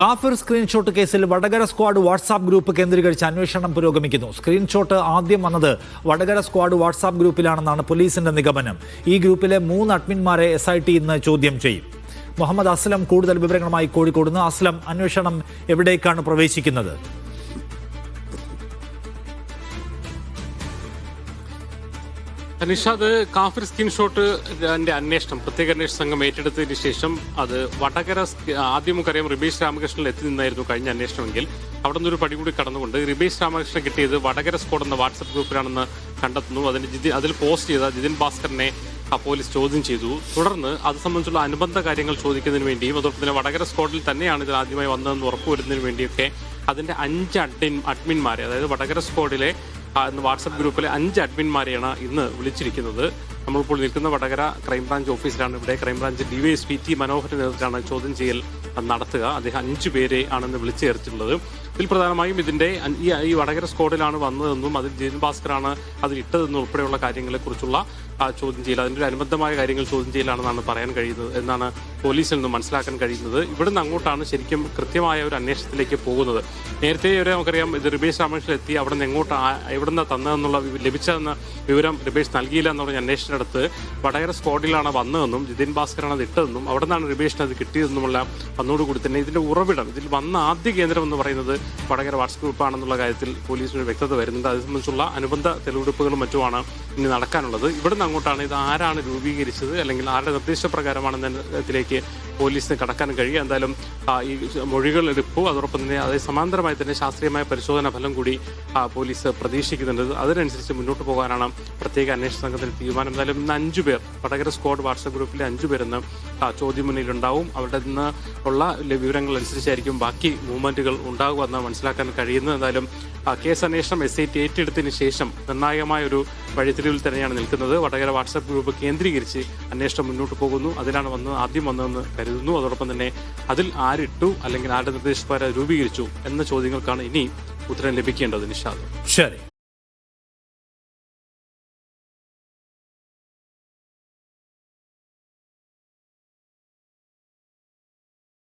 കാഫിർ സ്ക്രീൻഷോട്ട് കേസിൽ Vadakara squad WhatsApp group കേന്ദ്രീകരിച്ച് അന്വേഷണം പുരോഗമിക്കുന്നു. സ്ക്രീൻഷോട്ട് ആദ്യം വന്നത് വടകര സ്ക്വാഡ് വാട്സാപ്പ് ഗ്രൂപ്പിലാണെന്നാണ് പോലീസിന്റെ നിഗമനം. ഈ ഗ്രൂപ്പിലെ 3 അഡ്മിന്മാരെ SIT ഇന്ന് ചോദ്യം ചെയ്യും. മുഹമ്മദ് അസ്ലം കൂടുതൽ വിവരങ്ങളുമായി കോഴിക്കോട് നിന്ന്. അസ്ലം, അന്വേഷണം എവിടേക്കാണ് പ്രവേശിക്കുന്നത്? നിഷാദ്, കാഫിർ സ്ക്രീൻഷോട്ട് അന്വേഷണം പ്രത്യേക അന്വേഷണ സംഘം ഏറ്റെടുത്തതിന് ശേഷം അത് വടകര ആദ്യം നമുക്കറിയാം റിബേഷ് രാമകൃഷ്ണനിൽ എത്തി നിന്നായിരുന്നു കഴിഞ്ഞ അന്വേഷണമെങ്കിൽ അവിടെ നിന്നൊരു പടി കൂടി കടന്നുകൊണ്ട് റിബേഷ് രാമകൃഷ്ണൻ കിട്ടിയത് വടകര സ്ക്വാഡ് എന്ന വാട്സപ്പ് ഗ്രൂപ്പിലാണെന്ന് കണ്ടെത്തുന്നു. അതിൽ പോസ്റ്റ് ചെയ്ത ജിതിൻ ഭാസ്കറിനെ പോലീസ് ചോദ്യം ചെയ്തു. തുടർന്ന് അത് സംബന്ധിച്ചുള്ള അനുബന്ധ കാര്യങ്ങൾ ചോദിക്കുന്നതിന് വേണ്ടിയും അതോടൊപ്പം തന്നെ വടകര സ്ക്വാഡിൽ തന്നെയാണ് ഇത് ആദ്യമായി വന്നതെന്ന് ഉറപ്പുവരുന്നതിന് വേണ്ടിയൊക്കെ അതിന്റെ 5 അഡ്മിന്മാരെ, അതായത് വടകര സ്ക്വാഡിലെ വാട്സപ്പ് ഗ്രൂപ്പിലെ 5 അഡ്മിന്മാരെയാണ് ഇന്ന് വിളിച്ചിരിക്കുന്നത്. നമ്മളിപ്പോൾ നിൽക്കുന്ന വടകര ക്രൈംബ്രാഞ്ച് ഓഫീസിലാണ്. ഇവിടെ ക്രൈംബ്രാഞ്ച് DYSP T മനോഹരന്റെ നേതൃത്വത്തിലാണ് ചോദ്യം ചെയ്യൽ നടത്തുക. അദ്ദേഹം 5 പേരെ ആണെന്ന് വിളിച്ചു ചേർത്തിട്ടുള്ളത്. ഇതിൽ പ്രധാനമായും ഇതിന്റെ ഈ വടകര സ്ക്വാഡിലാണ് വന്നതെന്നും അതിൽ ജിതിൻ ഭാസ്കറാണ് അതിൽ ഇട്ടതെന്നും ഉൾപ്പെടെയുള്ള കാര്യങ്ങളെക്കുറിച്ചുള്ള ചോദ്യം ചെയ്യൽ, അതിൻ്റെ ഒരു അനുബന്ധമായ കാര്യങ്ങൾ ചോദ്യം ചെയ്യലാണെന്നാണ് പറയാൻ കഴിയുന്നത് എന്നാണ് പോലീസിൽ നിന്ന് മനസ്സിലാക്കാൻ കഴിയുന്നത്. ഇവിടുന്ന് അങ്ങോട്ടാണ് ശരിക്കും കൃത്യമായ ഒരു അന്വേഷണത്തിലേക്ക് പോകുന്നത്. നേരത്തെ വരെ നമുക്കറിയാം ഇത് റിബേഷ് രാമകൃഷ്ണൻ എത്തി അവിടെ നിന്ന് എങ്ങോട്ട് എവിടുന്ന് തന്നതെന്നുള്ള ലഭിച്ചതെന്ന വിവരം റിബേഷ് നൽകിയില്ല എന്ന് പറഞ്ഞ അന്വേഷണത്തിനടുത്ത് വടകര സ്ക്വാഡിലാണ് വന്നതെന്നും ജിതിൻ ഭാസ്കറാണ് അത് ഇട്ടതെന്നും അവിടെ നിന്നാണ് റിബേഷിന് അത് കിട്ടിയതെന്നുമുള്ള വന്നതോടുകൂടി തന്നെ ഇതിന്റെ ഉറവിടം, ഇതിൽ വന്ന ആദ്യ കേന്ദ്രം എന്ന് പറയുന്നത് വടകര വാട്സ്ആപ്പ് ഗ്രൂപ്പാണെന്നുള്ള കാര്യത്തിൽ പോലീസിന് വ്യക്തത വരുന്നുണ്ട്. അത് സംബന്ധിച്ചുള്ള അനുബന്ധ തെളിവെടുപ്പുകളും മറ്റുമാണ് ഇനി നടക്കാനുള്ളത്. ഇവിടുന്ന് അങ്ങോട്ടാണ് ഇത് ആരാണ് രൂപീകരിച്ചത് അല്ലെങ്കിൽ ആരുടെ നിർദ്ദേശപ്രകാരമാണെന്നതിലേക്ക് പോലീസിന് കടക്കാൻ കഴിയുക. എന്തായാലും ഈ മൊഴികൾ എടുപ്പു അതോടൊപ്പം തന്നെ അതേ സമാന്തരമായി തന്നെ ശാസ്ത്രീയമായ പരിശോധനാ ഫലം കൂടി പോലീസ് പ്രതീക്ഷിക്കുന്നുണ്ട്. അതിനനുസരിച്ച് മുന്നോട്ട് പോകാനാണ് പ്രത്യേക അന്വേഷണ സംഘത്തിന്റെ തീരുമാനം. എന്തായാലും ഇന്ന് 5 പേർ വടകര സ്ക്വാഡ് വാട്സ്ആപ്പ് ഗ്രൂപ്പിലെ 5 പേരെന്ന് ചോദ്യം മുന്നിലുണ്ടാവും. അവരുടെ നിന്ന് ഉള്ള വിവരങ്ങൾ അനുസരിച്ചായിരിക്കും ബാക്കി മൂവ്മെന്റുകൾ ഉണ്ടാകുക എന്ന് മനസ്സിലാക്കാൻ കഴിയുന്നത്. എന്തായാലും കേസ് അന്വേഷണം SIT ഏറ്റെടുത്തതിന് ശേഷം നിർണായകമായ ഒരു വഴിത്തിരിവിൽ തന്നെയാണ് നിൽക്കുന്നത്. വടകര വാട്സ്ആപ്പ് ഗ്രൂപ്പ് കേന്ദ്രീകരിച്ച് അന്വേഷണം മുന്നോട്ട് പോകുന്നു. അതിലാണ് ആദ്യം വന്നതെന്ന് കരുതുന്നു. അതോടൊപ്പം തന്നെ അതിൽ ആരിട്ടു അല്ലെങ്കിൽ ആരുടെ നിർദ്ദേശപ്രകാരം രൂപീകരിച്ചു എന്ന ചോദ്യങ്ങൾക്കാണ് ഇനി ഉത്തരം ലഭിക്കേണ്ടത്. നിഷാദ്, ശരി.